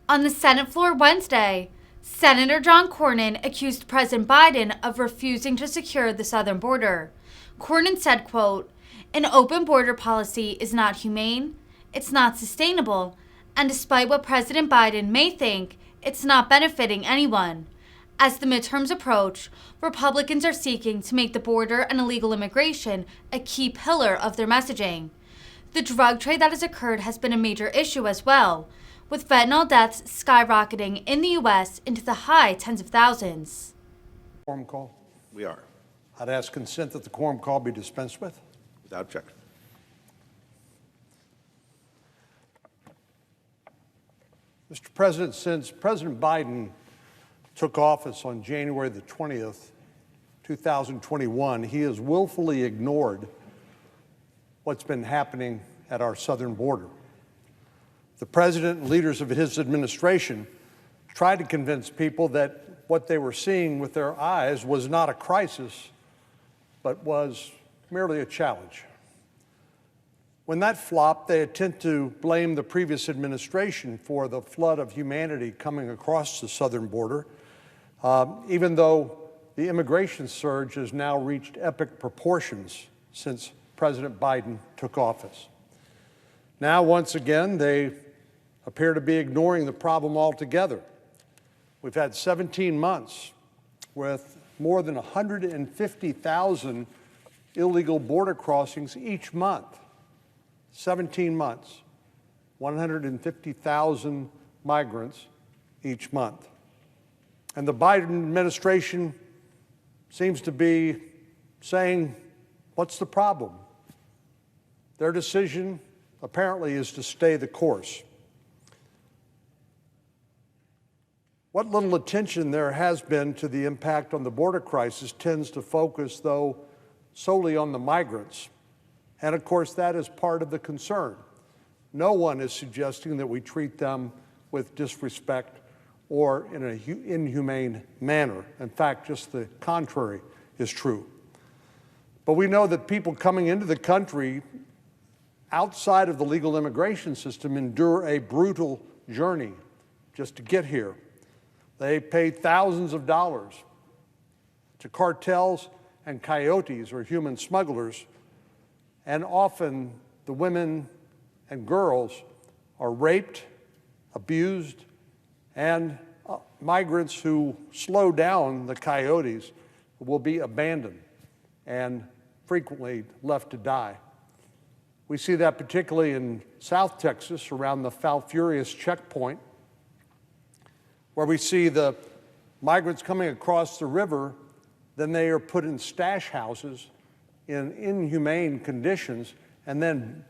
On the Senate floor Wednesday, Senator John Cornyn accused President Biden of refusing to secure the southern border. Cornyn said, quote, "An open border policy is not humane, it's not sustainable, and despite what President Biden may think, it's not benefiting anyone." As the midterms approach, Republicans are seeking to make the border and illegal immigration a key pillar of their messaging. The drug trade that has occurred has been a major issue as well, with fentanyl deaths skyrocketing in the U.S. into the high tens of thousands. Quorum call. We are. I'd ask consent that the quorum call be dispensed with. Without objection. Mr. President, since President Biden took office on January the 20th, 2021, he has willfully ignored what's been happening at our southern border. The president and leaders of his administration tried to convince people that what they were seeing with their eyes was not a crisis, but was merely a challenge. When that flopped, they attempt to blame the previous administration for the flood of humanity coming across the southern border, even though the immigration surge has now reached epic proportions since President Biden took office. Now, once again, they appear to be ignoring the problem altogether. We've had 17 months with more than 150,000 illegal border crossings each month. 17 months, 150,000 migrants each month. And the Biden administration seems to be saying, what's the problem? Their decision apparently is to stay the course. What little attention there has been to the impact on the border crisis tends to focus, though, solely on the migrants. And of course, that is part of the concern. No one is suggesting that we treat them with disrespect or in an inhumane manner. In fact, just the contrary is true. But we know that people coming into the country outside of the legal immigration system endure a brutal journey just to get here. They pay thousands of dollars to cartels and coyotes or human smugglers, and often the women and girls are raped, abused, and migrants who slow down the coyotes will be abandoned and frequently left to die. We see that particularly in South Texas around the Falfurrias checkpoint, where we see the migrants coming across the river, then they are put in stash houses in inhumane conditions and then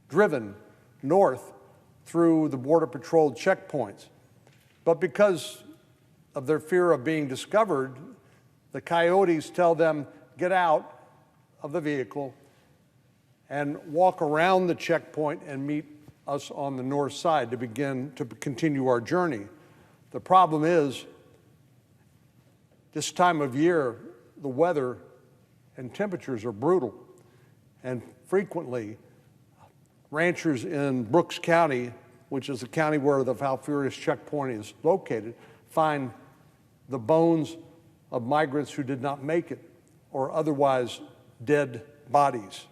driven north through the Border Patrol checkpoints. But because of their fear of being discovered, the coyotes tell them, get out of the vehicle and walk around the checkpoint and meet us on the north side to begin to continue our journey. The problem is, this time of year, the weather and temperatures are brutal, and frequently ranchers in Brooks County, which is the county where the Falfurrias checkpoint is located, find the bones of migrants who did not make it or otherwise dead bodies.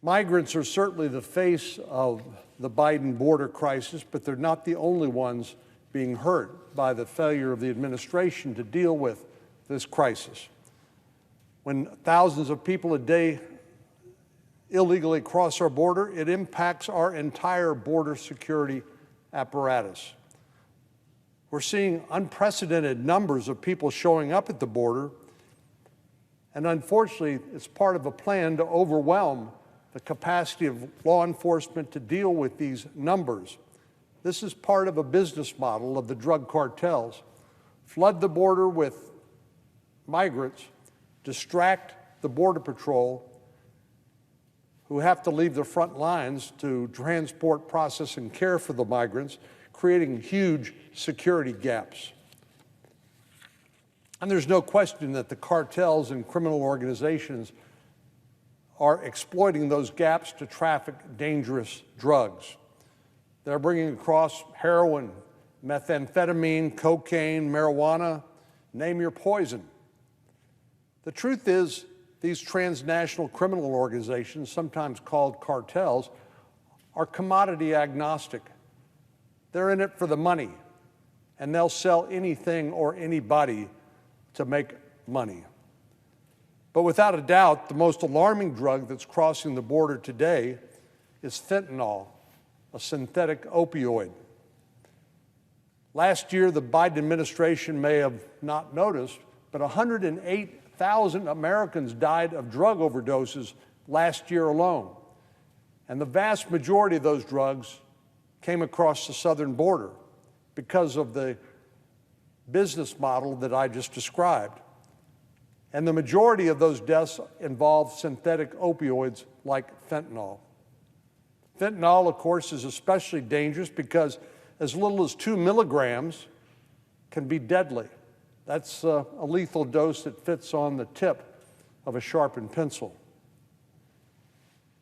Migrants are certainly the face of the Biden border crisis, but they're not the only ones being hurt by the failure of the administration to deal with this crisis. When thousands of people a day illegally cross our border, it impacts our entire border security apparatus. We're seeing unprecedented numbers of people showing up at the border, and unfortunately, it's part of a plan to overwhelm the capacity of law enforcement to deal with these numbers. This is part of a business model of the drug cartels. Flood the border with migrants, distract the Border Patrol, who have to leave the front lines to transport, process, and care for the migrants, creating huge security gaps. And there's no question that the cartels and criminal organizations are exploiting those gaps to traffic dangerous drugs. They're bringing across heroin, methamphetamine, cocaine, marijuana, name your poison. The truth is, these transnational criminal organizations, sometimes called cartels, are commodity agnostic. They're in it for the money, and they'll sell anything or anybody to make money. But without a doubt, the most alarming drug that's crossing the border today is fentanyl, a synthetic opioid. Last year, the Biden administration may have not noticed, but 108,000 Americans died of drug overdoses last year alone. And the vast majority of those drugs came across the southern border because of the business model that I just described. And the majority of those deaths involve synthetic opioids like fentanyl. Fentanyl, of course, is especially dangerous because as little as 2 milligrams can be deadly. That's a lethal dose that fits on the tip of a sharpened pencil.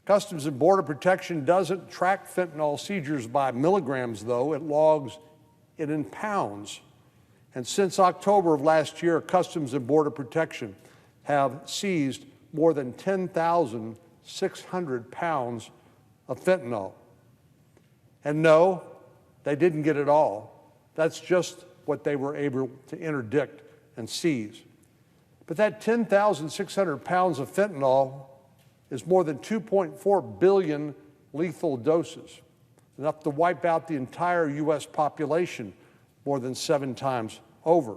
Customs and Border Protection doesn't track fentanyl seizures by milligrams, though. It logs it in pounds. And since October of last year, Customs and Border Protection have seized more than 10,600 pounds of fentanyl. And no, they didn't get it all. That's just what they were able to interdict and seize. But that 10,600 pounds of fentanyl is more than 2.4 billion lethal doses, enough to wipe out the entire U.S. population more than 7 times over.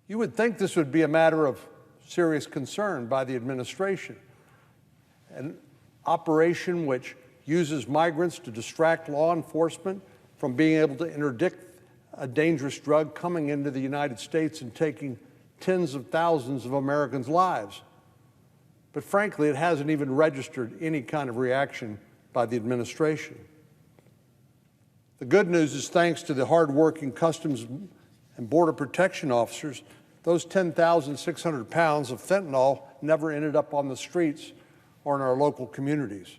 You would think this would be a matter of serious concern by the administration. An operation which uses migrants to distract law enforcement from being able to interdict a dangerous drug coming into the United States and taking tens of thousands of Americans' lives. But frankly, it hasn't even registered any kind of reaction by the administration. The good news is, thanks to the hardworking Customs and Border Protection officers, those 10,600 pounds of fentanyl never ended up on the streets or in our local communities.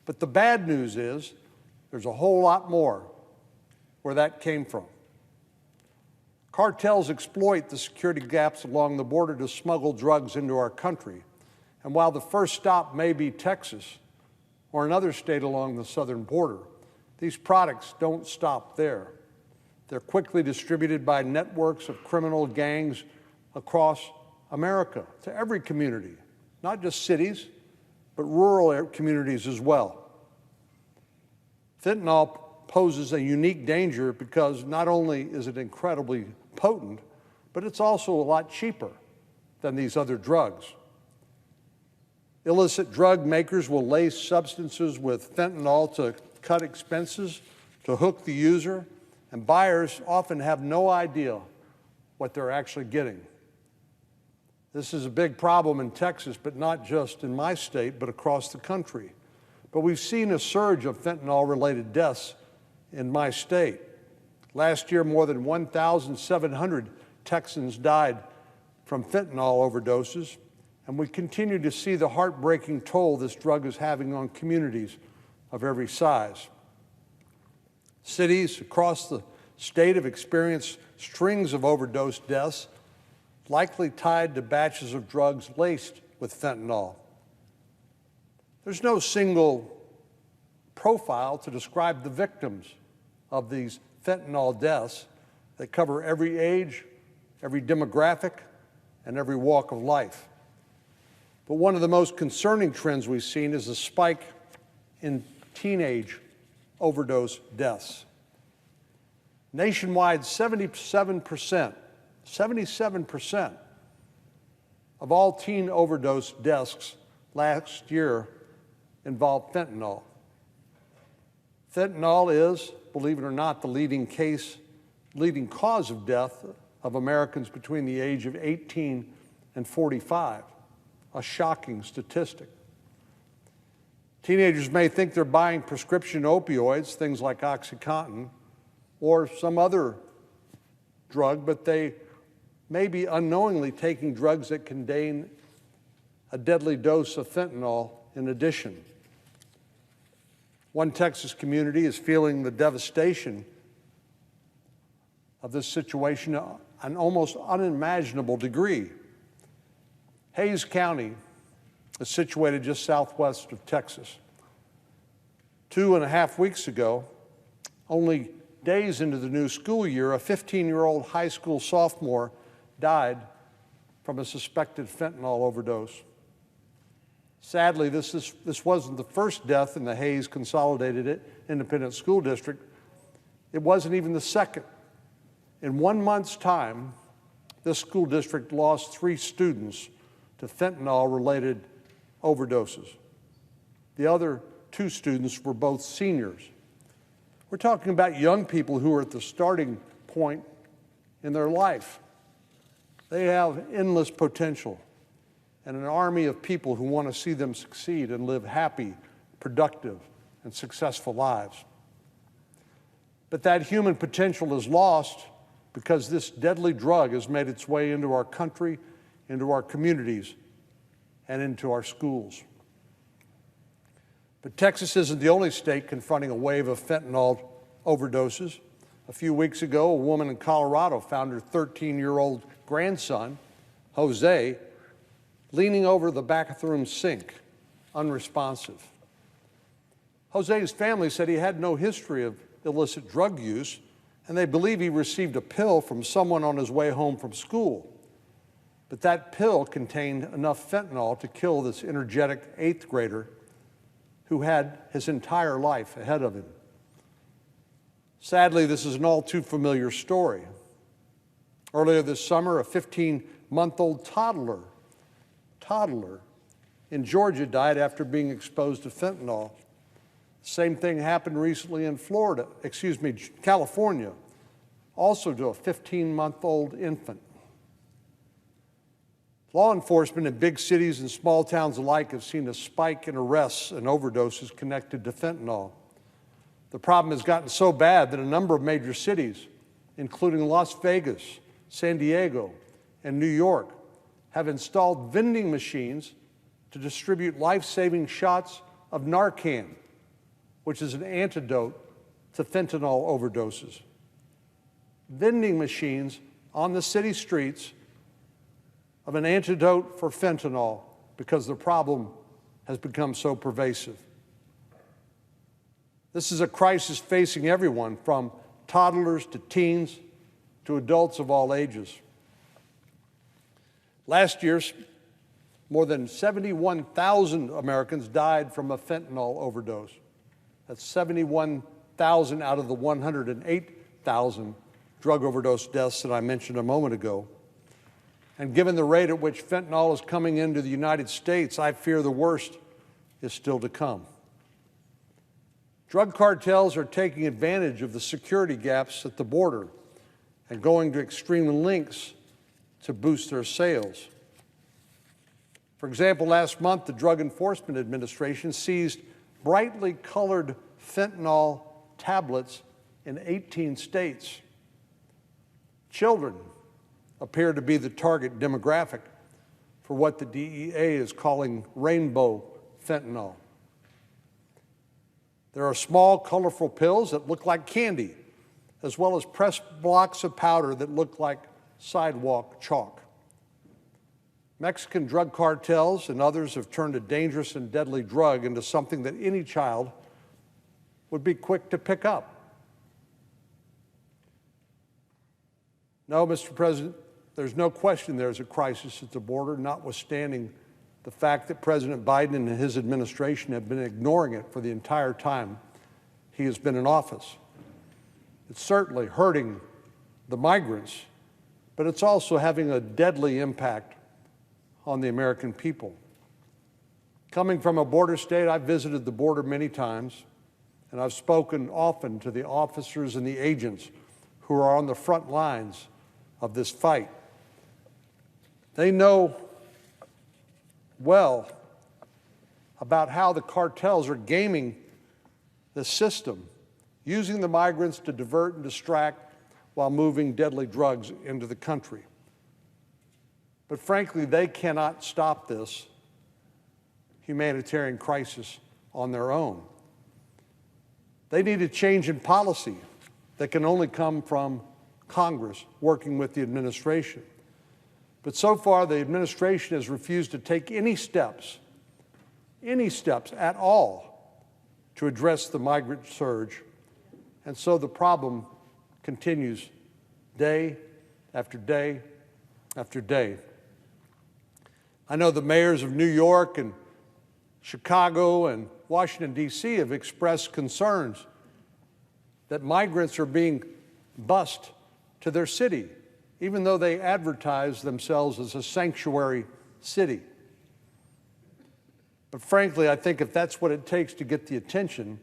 But the bad news is there's a whole lot more where that came from. Cartels exploit the security gaps along the border to smuggle drugs into our country. And while the first stop may be Texas or another state along the southern border, these products don't stop there. They're quickly distributed by networks of criminal gangs across America to every community, not just cities, but rural communities as well. Fentanyl poses a unique danger because not only is it incredibly potent, but it's also a lot cheaper than these other drugs. Illicit drug makers will lace substances with fentanyl to cut expenses, to hook the user, and buyers often have no idea what they're actually getting. This is a big problem in Texas, but not just in my state, but across the country. But we've seen a surge of fentanyl-related deaths in my state. Last year, more than 1,700 Texans died from fentanyl overdoses, and we continue to see the heartbreaking toll this drug is having on communities of every size. Cities across the state have experienced strings of overdose deaths, likely tied to batches of drugs laced with fentanyl. There's no single profile to describe the victims of these fentanyl deaths that cover every age, every demographic, and every walk of life. But one of the most concerning trends we've seen is a spike in teenage overdose deaths. Nationwide, 77% of all teen overdose deaths last year involved fentanyl. Fentanyl is, believe it or not, the leading cause of death of Americans between the age of 18 and 45, a shocking statistic. Teenagers may think they're buying prescription opioids, things like OxyContin, or some other drug, but they may be unknowingly taking drugs that contain a deadly dose of fentanyl in addition. One Texas community is feeling the devastation of this situation at an almost unimaginable degree. Hays County is situated just southwest of Texas. 2.5 weeks ago, only days into the new school year, a 15-year-old high school sophomore died from a suspected fentanyl overdose. Sadly, this wasn't the first death in the Hays Consolidated Independent School District. It wasn't even the second. In 1 month's time, this school district lost 3 students to fentanyl-related overdoses. The other 2 students were both seniors. We're talking about young people who are at the starting point in their life. They have endless potential and an army of people who want to see them succeed and live happy, productive, and successful lives. But that human potential is lost because this deadly drug has made its way into our country, into our communities, and into our schools. But Texas isn't the only state confronting a wave of fentanyl overdoses. A few weeks ago, a woman in Colorado found her 13-year-old grandson, Jose, leaning over the bathroom sink, unresponsive. Jose's family said he had no history of illicit drug use, and they believe he received a pill from someone on his way home from school. But that pill contained enough fentanyl to kill this energetic 8th grader who had his entire life ahead of him. Sadly, this is an all too familiar story. Earlier this summer, a 15-month-old toddler in Georgia died after being exposed to fentanyl. Same thing happened recently in California, also to a 15-month-old infant. Law enforcement in big cities and small towns alike have seen a spike in arrests and overdoses connected to fentanyl. The problem has gotten so bad that a number of major cities, including Las Vegas, San Diego, and New York, have installed vending machines to distribute life-saving shots of Narcan, which is an antidote to fentanyl overdoses. Vending machines on the city streets of an antidote for fentanyl because the problem has become so pervasive. This is a crisis facing everyone, from toddlers to teens to adults of all ages. Last year, more than 71,000 Americans died from a fentanyl overdose. That's 71,000 out of the 108,000 drug overdose deaths that I mentioned a moment ago. And given the rate at which fentanyl is coming into the United States, I fear the worst is still to come. Drug cartels are taking advantage of the security gaps at the border and going to extreme lengths to boost their sales. For example, last month, the Drug Enforcement Administration seized brightly colored fentanyl tablets in 18 states. Children appear to be the target demographic for what the DEA is calling rainbow fentanyl. There are small, colorful pills that look like candy, as well as pressed blocks of powder that look like sidewalk chalk. Mexican drug cartels and others have turned a dangerous and deadly drug into something that any child would be quick to pick up. No, Mr. President, there's no question there's a crisis at the border, notwithstanding the fact that President Biden and his administration have been ignoring it for the entire time he has been in office. It's certainly hurting the migrants, but it's also having a deadly impact on the American people. Coming from a border state, I've visited the border many times, and I've spoken often to the officers and the agents who are on the front lines of this fight. They know well about how the cartels are gaming the system, using the migrants to divert and distract while moving deadly drugs into the country. But frankly, they cannot stop this humanitarian crisis on their own. They need a change in policy that can only come from Congress working with the administration. But so far, the administration has refused to take any steps at all to address the migrant surge. And so the problem continues day after day after day. I know the mayors of New York and Chicago and Washington, D.C. have expressed concerns that migrants are being bused to their city, even though they advertise themselves as a sanctuary city. But frankly, I think if that's what it takes to get the attention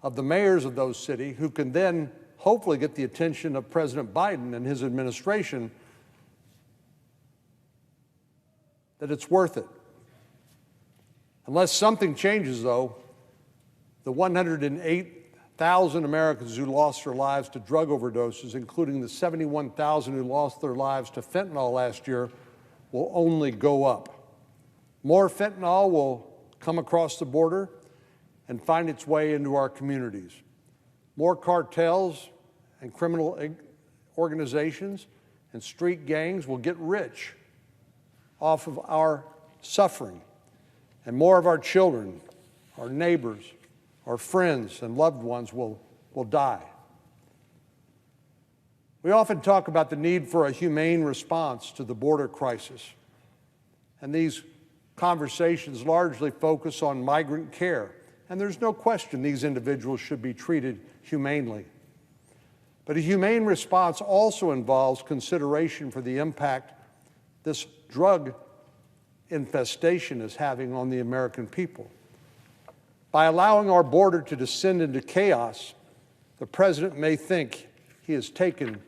of the mayors of those cities, who can then hopefully get the attention of President Biden and his administration, that it's worth it. Unless something changes, though, the 108,000 Americans who lost their lives to drug overdoses, including the 71,000 who lost their lives to fentanyl last year, will only go up. More fentanyl will come across the border and find its way into our communities. More cartels and criminal organizations and street gangs will get rich off of our suffering. And more of our children, our neighbors, our friends and loved ones will die. We often talk about the need for a humane response to the border crisis. And these conversations largely focus on migrant care. And there's no question these individuals should be treated humanely. But a humane response also involves consideration for the impact this drug infestation is having on the American people. By allowing our border to descend into chaos, the president may think he has taken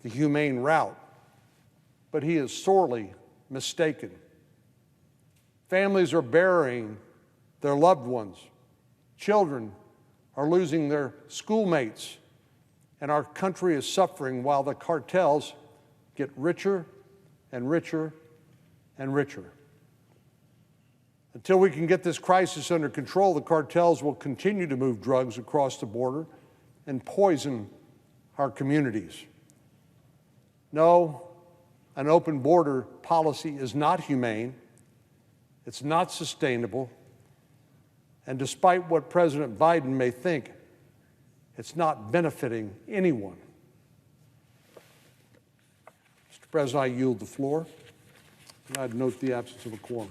the humane route, but he is sorely mistaken. Families are burying their loved ones. Children are losing their schoolmates, and our country is suffering while the cartels get richer and richer and richer. Until we can get this crisis under control, the cartels will continue to move drugs across the border and poison our communities. No, an open border policy is not humane, it's not sustainable, and despite what President Biden may think, it's not benefiting anyone. Mr. President, I yield the floor, and I'd note the absence of a quorum.